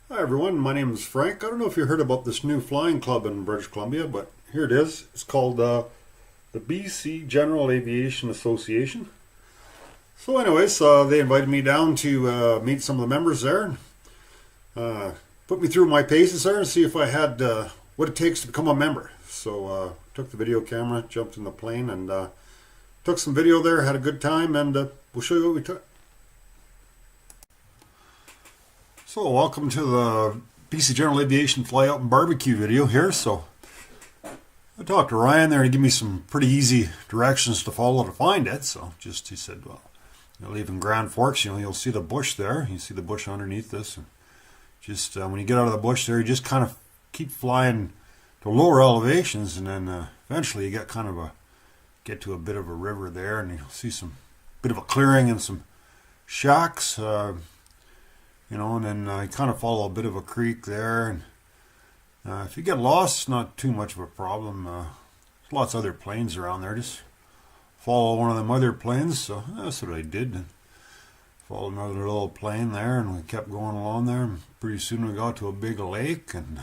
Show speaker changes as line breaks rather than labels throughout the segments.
Hi everyone, my name is Frank. I don't know if you heard about this new flying club in British Columbia, but here it is. It's called the BC General Aviation Association. So anyways, they invited me down to meet some of the members there and put me through my paces there and see if I had what it takes to become a member. So took the video camera, jumped in the plane and took some video there, had a good time, and we'll show you what we took. So welcome to the BC General Aviation Fly out and BBQ video here. So I talked to Ryan there and he gave me some pretty easy directions to follow to find it. So he said, well, you'll leave in Grand Forks, you'll see the bush there. You see the bush underneath this. And just when you get out of the bush there, you just kind of keep flying to lower elevations, and then eventually you get get to a bit of a river there, and you'll see some bit of a clearing and some shacks. And then I kind of follow a bit of a creek there. And if you get lost, it's not too much of a problem. There's lots of other planes around there. Just follow one of them other planes. So that's what I did. Followed another little plane there, and we kept going along there. And pretty soon we got to a big lake, and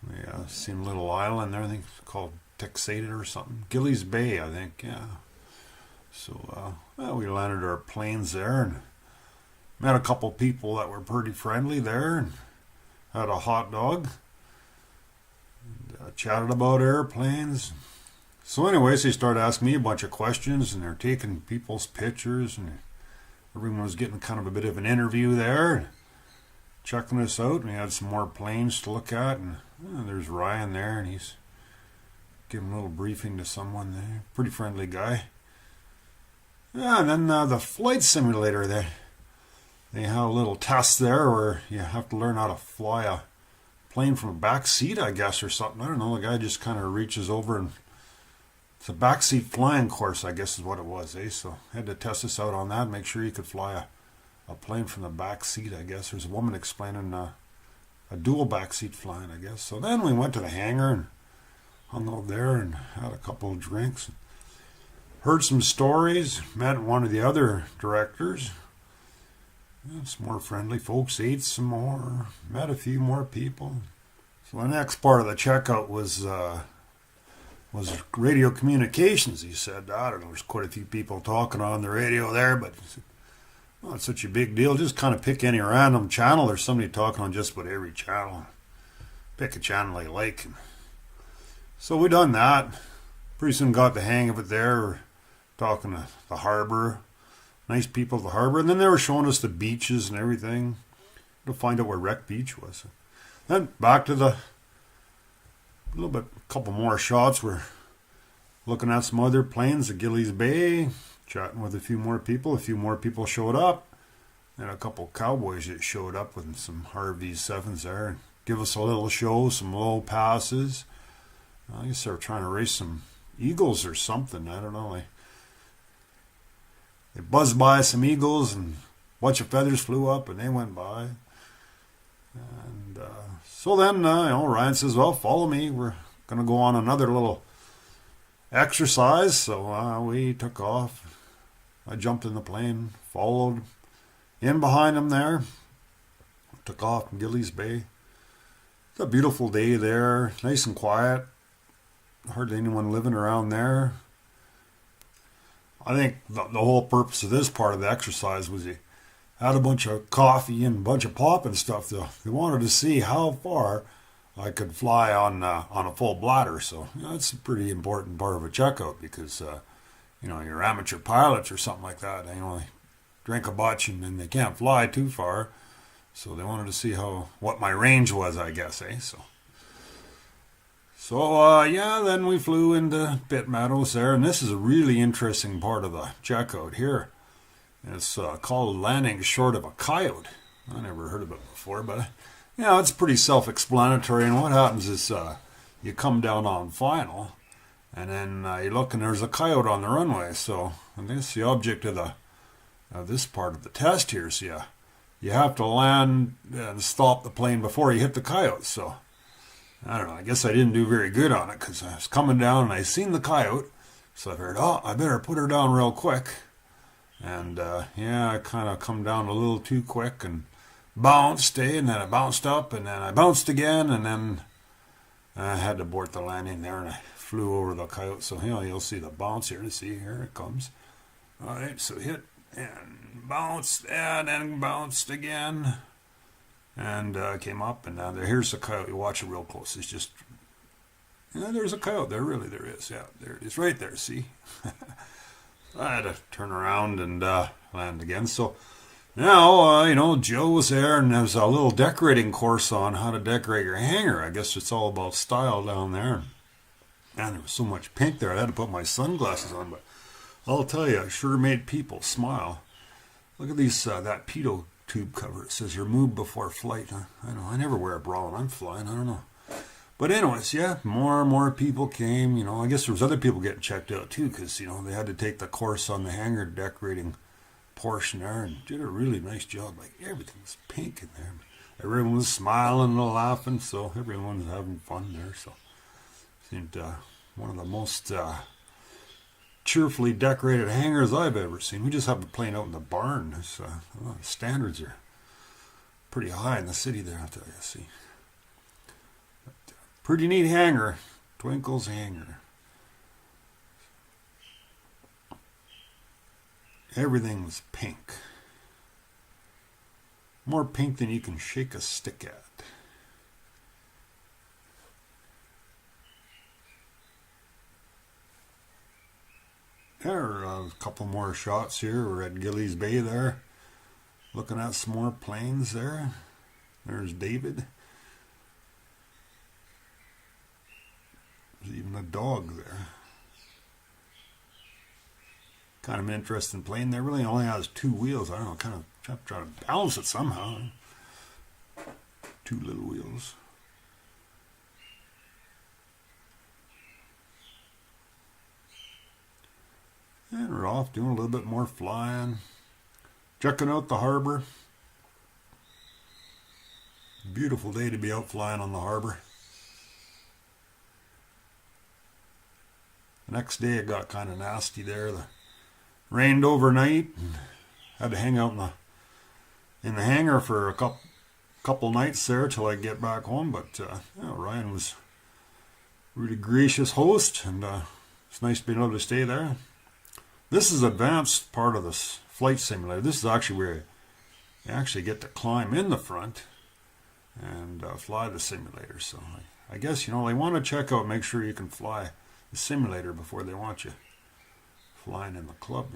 we seen a little island there. I think it's called Texada or something. Gilles Bay, I think. Yeah. So we landed our planes there and met a couple people that were pretty friendly there and had a hot dog. And, chatted about airplanes. So anyways, they started asking me a bunch of questions, and they're taking people's pictures, and everyone was getting kind of a bit of an interview there, and checking us out. And we had some more planes to look at, and there's Ryan there, and he's giving a little briefing to someone there. Pretty friendly guy. Yeah, and then the flight simulator there. They have a little test there where you have to learn how to fly a plane from a back seat, I guess, or something. I don't know. The guy just kind of reaches over, and it's a backseat flying course, I guess is what it was, eh? So I had to test us out on that, make sure you could fly a plane from the back seat, I guess. There's a woman explaining a dual backseat flying, I guess. So then we went to the hangar and hung out there and had a couple of drinks. Heard some stories, met one of the other directors. Some more friendly folks, ate some more, met a few more people. So the next part of the checkout was radio communications. He said, I don't know, there's quite a few people talking on the radio there, but not such a big deal. Just kind of pick any random channel. There's somebody talking on just about every channel. Pick a channel you like. So we done that. Pretty soon got the hang of it there. We're talking to the harbor. Nice people at the harbor. And then they were showing us the beaches and everything to find out where Wreck Beach was. Then back to a couple more shots. We're looking at some other planes at Gilles Bay, chatting with a few more people. A few more people showed up. And a couple cowboys that showed up with some RV-7s there and give us a little show, some low passes. I guess they were trying to race some eagles or something. I don't know. They buzzed by some eagles, and a bunch of feathers flew up, and they went by. And so then, Ryan says, well, follow me. We're going to go on another little exercise. So we took off. I jumped in the plane, followed in behind him there. Took off from Gilles Bay. It's a beautiful day there, nice and quiet. Hardly anyone living around there. I think the whole purpose of this part of the exercise was he had a bunch of coffee and a bunch of pop and stuff. They wanted to see how far I could fly on a full bladder. So that's a pretty important part of a checkout because you're amateur pilots or something like that. They only drink a bunch and then they can't fly too far. So they wanted to see what my range was, I guess, eh? So, then we flew into Pitt Meadows there, and this is a really interesting part of the checkout here. It's called landing short of a coyote. I never heard of it before, but, it's pretty self-explanatory, and what happens is you come down on final, and then you look, and there's a coyote on the runway, so I guess the object of this part of the test here is you have to land and stop the plane before you hit the coyote, so I don't know, I guess I didn't do very good on it because I was coming down and I seen the coyote. So I figured, I better put her down real quick. And I kind of come down a little too quick and bounced, and then I bounced up, and then I bounced again, and then I had to abort the landing there, and I flew over the coyote. So you'll see the bounce here. Here it comes. All right, so hit and bounced, and then bounced again, and came up, and here's the coyote. Watch it real close. It's just, there's a coyote there. Really, there is. Yeah, there it is, right there. See, I had to turn around and land again. So now, Joe was there, and there's a little decorating course on how to decorate your hangar. I guess it's all about style down there. Man, there was so much pink there. I had to put my sunglasses on, but I'll tell you, it sure made people smile. Look at these that pitot tube cover. It says remove before flight. I know I never wear a bra when I'm flying. I don't know. But anyways, yeah, more and more people came. I guess there was other people getting checked out too, because they had to take the course on the hangar decorating portion there, and did a really nice job. Like, everything was pink in there. Everyone was smiling and laughing, so everyone was having fun there. So it seemed one of the most cheerfully decorated hangars I've ever seen. We just have a plane out in the barn. The standards are pretty high in the city there, I'll tell you. See, but, pretty neat hangar, Twinkle's hangar. Everything was pink. More pink than you can shake a stick at. There are a couple more shots here. We're at Gilles Bay there, looking at some more planes there. There's David. There's even a dog there. Kind of an interesting plane there. Really only has two wheels. I don't know, kind of try to balance it somehow. Two little wheels. And we're off doing a little bit more flying. Checking out the harbor. Beautiful day to be out flying on the harbor. The next day it got kind of nasty there. It rained overnight, and had to hang out in the hangar for a couple nights there till I get back home. But Ryan was a really gracious host, and it's nice being able to stay there. This is advanced part of this flight simulator. This is actually where you actually get to climb in the front and fly the simulator. So I guess they want to check out, make sure you can fly the simulator before they want you flying in the club.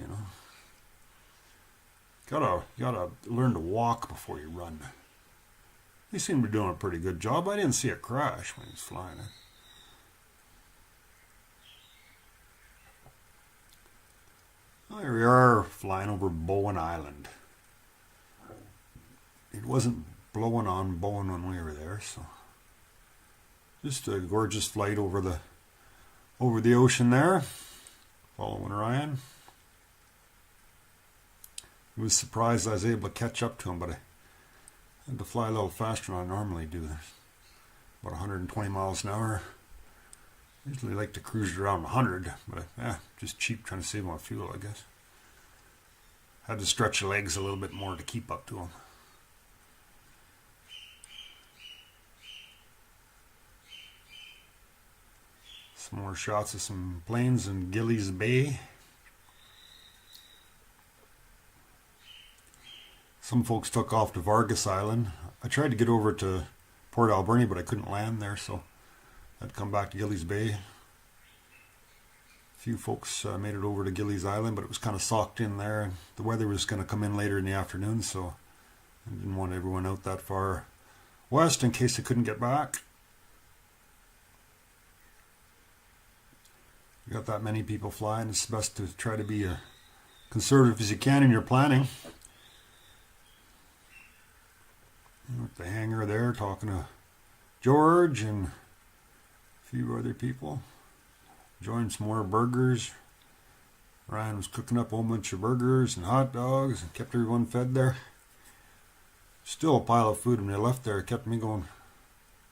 Gotta learn to walk before you run. He seemed to be doing a pretty good job. I didn't see a crash when he was flying it. Here we are flying over Bowen Island. It wasn't blowing on Bowen when we were there, so just a gorgeous flight over the ocean there, following Ryan. I was surprised I was able to catch up to him, but I had to fly a little faster than I normally do. About 120 miles an hour. Usually like to cruise around 100, but just cheap, trying to save my fuel, I guess. Had to stretch the legs a little bit more to keep up to them. Some more shots of some planes in Gilles Bay. Some folks took off to Vargas Island. I tried to get over to Port Alberni, but I couldn't land there, so I'd come back to Gilles Bay. A few folks made it over to Gilles Island, but it was kind of socked in there. The weather was going to come in later in the afternoon, so I didn't want everyone out that far west in case they couldn't get back. You got that many people flying, it's best to try to be conservative as you can in your planning. At the hangar there, talking to George and a few other people. Enjoying some more burgers. Ryan was cooking up a whole bunch of burgers and hot dogs and kept everyone fed there. Still a pile of food when they left there. It kept me going.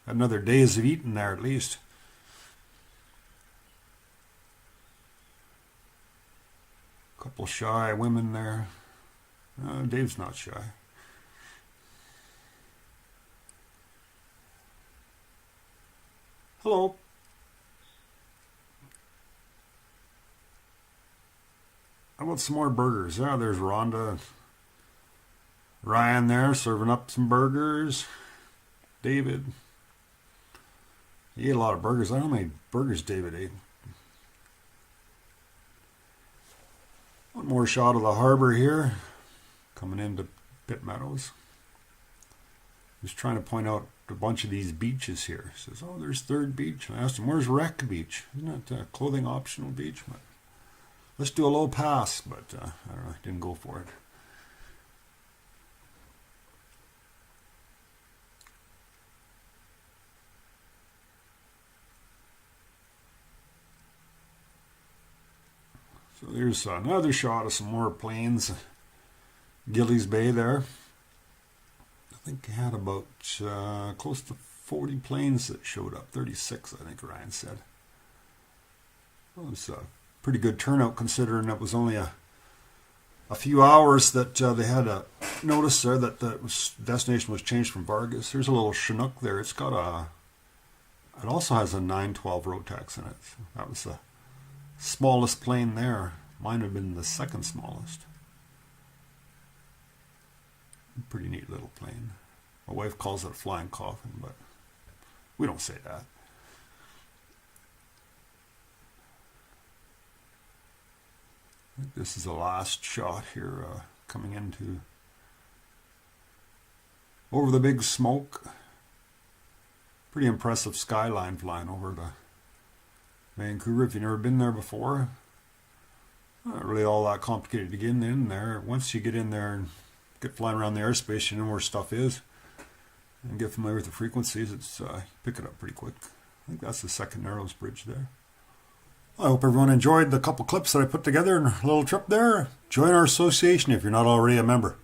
Had another days of eating there at least. Couple shy women there. Dave's not shy. Hello. How about some more burgers? Yeah, there's Rhonda. Ryan there serving up some burgers. David. He ate a lot of burgers. I don't know how many burgers David ate. One more shot of the harbor here. Coming into Pitt Meadows. He's trying to point out a bunch of these beaches here. He says, oh, there's Third Beach. And I asked him, where's Wreck Beach? Isn't that a clothing optional beach? But let's do a low pass. But I don't know. I didn't go for it. So there's another shot of some more planes. Gilles Bay there. I think he had about close to 40 planes that showed up. 36, I think Ryan said. Well, it was a pretty good turnout considering it was only a few hours that they had a notice there that the destination was changed from Vargas. There's a little Chinook there. It also has a 912 Rotax in it. So that was the smallest plane there. Mine would have been the second smallest. Pretty neat little plane. My wife calls it a flying coffin, but we don't say that. I think this is the last shot here, coming into over the big smoke. Pretty impressive skyline flying over the Vancouver. If you've never been there before, not really all that complicated to get in there. Once you get in there and get flying around the airspace, you know where stuff is, and get familiar with the frequencies. It's pick it up pretty quick. I think that's the second Narrows Bridge there. I hope everyone enjoyed the couple clips that I put together in a little trip there. Join our association if you're not already a member.